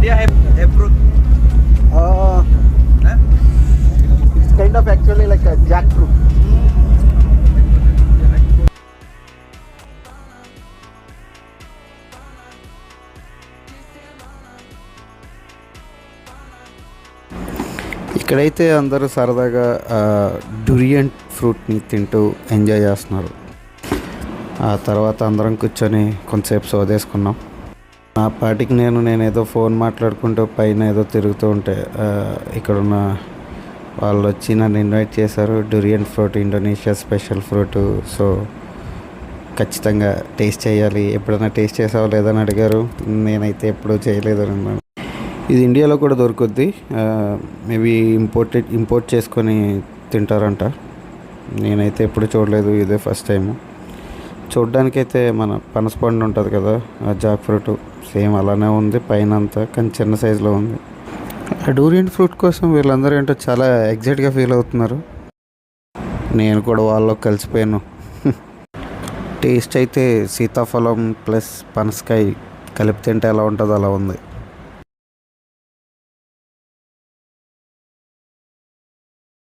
India have fruit. Huh? It's kind of actually like a jackfruit. ఇక్కడైతే అందరూ సరదాగా డురియన్ ఫ్రూట్ని తింటూ ఎంజాయ్ చేస్తున్నారు. ఆ తర్వాత అందరం కూర్చొని కొంతసేపు సోదేసుకున్నాం. నా పాటికి నేనేదో ఫోన్ మాట్లాడుకుంటూ పైన ఏదో తిరుగుతూ ఉంటే ఇక్కడున్న వాళ్ళు వచ్చి నన్ను ఇన్వైట్ చేశారు. Durian fruit Indonesia special fruit, so ఖచ్చితంగా టేస్ట్ చేయాలి, ఎప్పుడైనా టేస్ట్ చేసావో లేదని అడిగారు. నేనైతే ఎప్పుడూ చేయలేదు అన్నాను. ఇది ఇండియాలో కూడా దొరుకుద్ది, మేబీ ఇంపోర్ట్ చేసుకొని తింటారంట. నేనైతే ఎప్పుడు చూడలేదు, ఇదే ఫస్ట్ టైము. చూడ్డానికైతే మన పనసపండు ఉంటుంది కదా, జాక్ ఫ్రూట్ సేమ్ అలానే ఉంది పైన అంతా, కానీ చిన్న సైజులో ఉంది. ఆ డూరియన్ ఫ్రూట్ కోసం వీళ్ళందరూ ఏంటో చాలా ఎగ్జైట్గా ఫీల్ అవుతున్నారు. నేను కూడా వాళ్ళలో కలిసిపోయాను. టేస్ట్ అయితే సీతాఫలం ప్లస్ పనసకాయ కలిపి తింటే ఎలా ఉంటుందో అలా ఉంది.